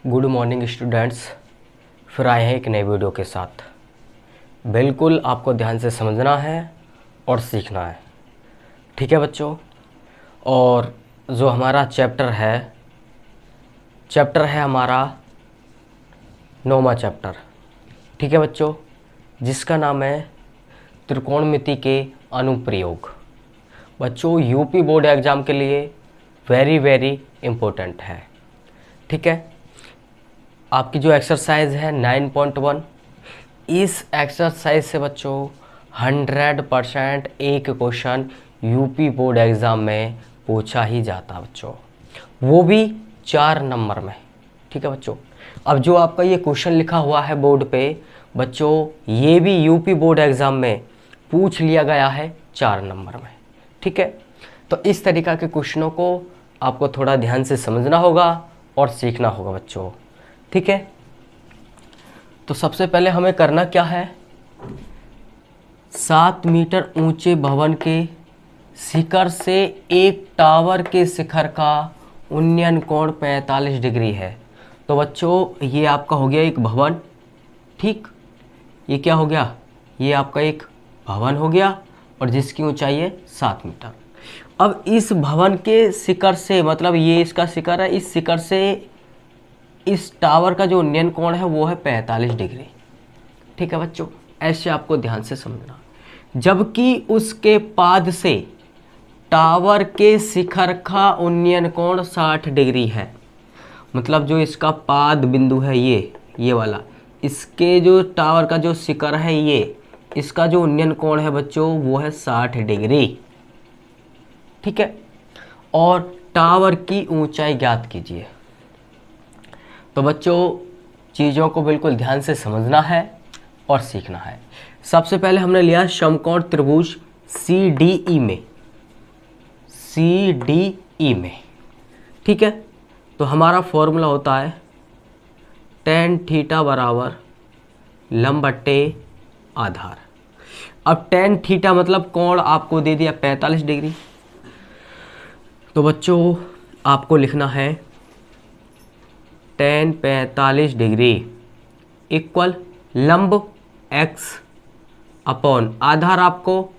Good morning students. फिर आए हैं एक नए वीडियो के साथ। बिल्कुल आपको ध्यान से समझना है और सीखना है, ठीक है बच्चों। और जो हमारा चैप्टर है हमारा 9वां चैप्टर, ठीक है बच्चों, जिसका नाम है त्रिकोणमिति के अनुप्रयोग। बच्चों यूपी बोर्ड एग्ज़ाम के लिए वेरी वेरी इम्पोर्टेंट है, ठीक है। आपकी जो एक्सरसाइज है 9.1, इस एक्सरसाइज से बच्चों 100% एक क्वेश्चन यूपी बोर्ड एग्ज़ाम में पूछा ही जाता बच्चों, वो भी 4 नंबर में, ठीक है बच्चों। अब जो आपका ये क्वेश्चन लिखा हुआ है बोर्ड पे बच्चों, ये भी यूपी बोर्ड एग्ज़ाम में पूछ लिया गया है 4 नंबर में, ठीक है। तो इस तरीक़ा के क्वेश्चनों को आपको थोड़ा ध्यान से समझना होगा और सीखना होगा बच्चों, ठीक है। तो सबसे पहले हमें करना क्या है, 7 मीटर ऊंचे भवन के शिखर से एक टावर के शिखर का उन्नयन कोण 45 डिग्री है। तो बच्चों ये आपका हो गया एक भवन, ठीक। ये क्या हो गया, ये आपका एक भवन हो गया और जिसकी ऊंचाई है 7 मीटर। अब इस भवन के शिखर से, मतलब ये इसका शिखर है, इस शिखर से इस टावर का जो उन्नयन कोण है वो है 45 डिग्री, ठीक है बच्चों। ऐसे आपको ध्यान से समझना। जबकि उसके पाद से टावर के शिखर का उन्नयन कोण 60 डिग्री है। मतलब जो इसका पाद बिंदु है ये वाला, इसके जो टावर का जो शिखर है ये, इसका जो उन्नयन कोण है बच्चों वो है 60 डिग्री, ठीक है। और टावर की ऊंचाई ज्ञात कीजिए। तो बच्चों चीज़ों को बिल्कुल ध्यान से समझना है और सीखना है। सबसे पहले हमने लिया समकोण त्रिभुज CDE में, ठीक है। तो हमारा फॉर्मूला होता है tan थीटा बराबर लंब बट्टे आधार। अब tan थीटा मतलब कोण आपको दे दिया 45 डिग्री। तो बच्चों आपको लिखना है tan 45 डिग्री इक्वल लंब x अपॉन आधार आपको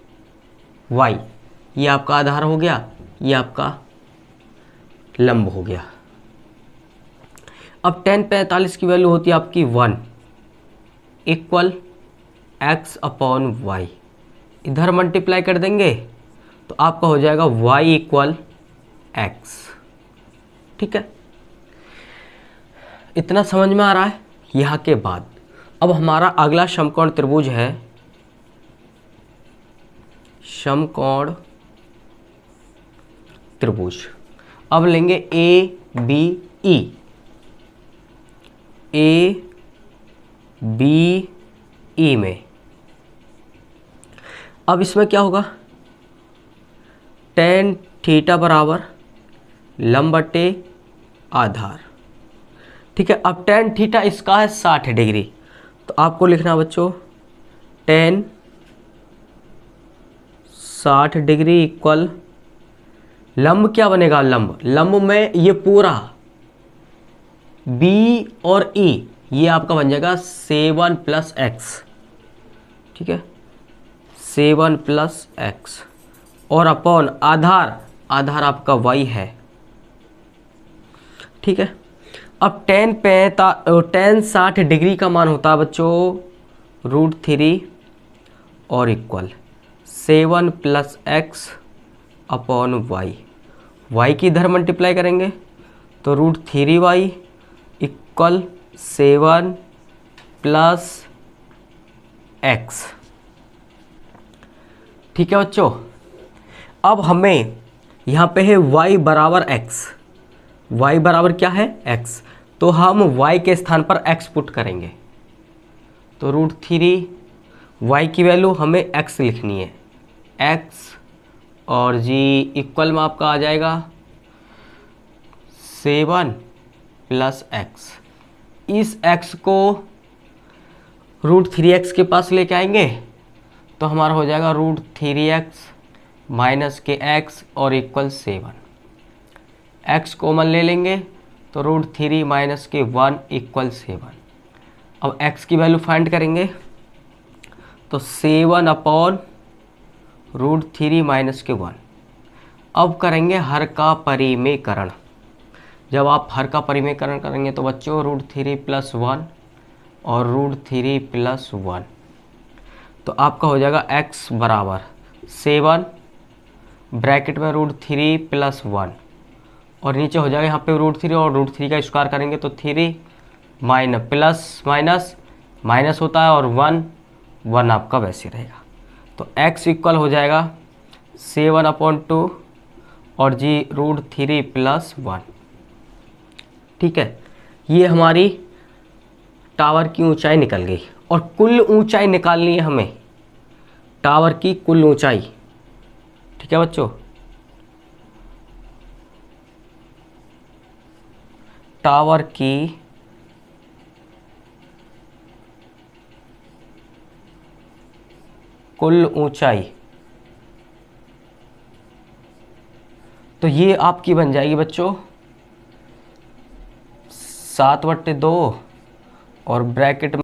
y। ये आपका आधार हो गया, ये आपका लंब हो गया। अब tan 45 की वैल्यू होती है आपकी 1 इक्वल x अपॉन y। इधर मल्टीप्लाई कर देंगे तो आपका हो जाएगा y इक्वल x, ठीक है। इतना समझ में आ रहा है। यहाँ के बाद अब हमारा अगला समकोण त्रिभुज है समकोण त्रिभुज। अब लेंगे ABE में। अब इसमें क्या होगा, tan थीटा बराबर लंब बट्टे आधार, ठीक है। अब tan थीटा इसका है 60 डिग्री। तो आपको लिखना बच्चों tan 60 डिग्री इक्वल लंब क्या बनेगा, लंब में ये पूरा B और E ये आपका बन जाएगा 7 + x, ठीक है, 7 + x और अपॉन आधार आपका y है, ठीक है। अब tan 60 डिग्री का मान होता है बच्चों √3 और इक्वल 7 + x अपॉन y की इधर मल्टीप्लाई करेंगे तो √3y इक्वल 7 + x, ठीक है बच्चों। अब हमें यहाँ पे है y बराबर x, y बराबर क्या है x, तो हम y के स्थान पर x पुट करेंगे। तो √3 y की वैल्यू हमें x लिखनी है, x और g इक्वल में आपका आ जाएगा 7 + x। इस x को √3x के पास लेके आएंगे तो हमारा हो जाएगा √3x - के x और इक्वल 7। x कॉमन ले लेंगे तो √3 माइनस के 1 इक्वल 7। अब x की वैल्यू फाइंड करेंगे तो 7 अपॉन √3 माइनस के 1। अब करेंगे हर का परिमेयकरण। जब आप हर का परिमेयकरण करेंगे तो बच्चों √3 प्लस 1 और √3 प्लस 1, तो आपका हो जाएगा x बराबर 7 ब्रैकेट में √3 प्लस 1 और नीचे हो जाएगा यहाँ पे √3 और √3 का स्क्वायर करेंगे तो 3 माइनस प्लस माइनस माइनस होता है और 1 आपका वैसे रहेगा। तो x इक्वल हो जाएगा 7/2 और जी √3 प्लस 1। ठीक है, ये हमारी टावर की ऊंचाई निकल गई और कुल ऊंचाई निकालनी है हमें, टावर की कुल ऊंचाई। ठीक है बच्चों, टावर की कुल ऊंचाई, तो ये आपकी बन जाएगी बच्चों 7/2 और ब्रैकेट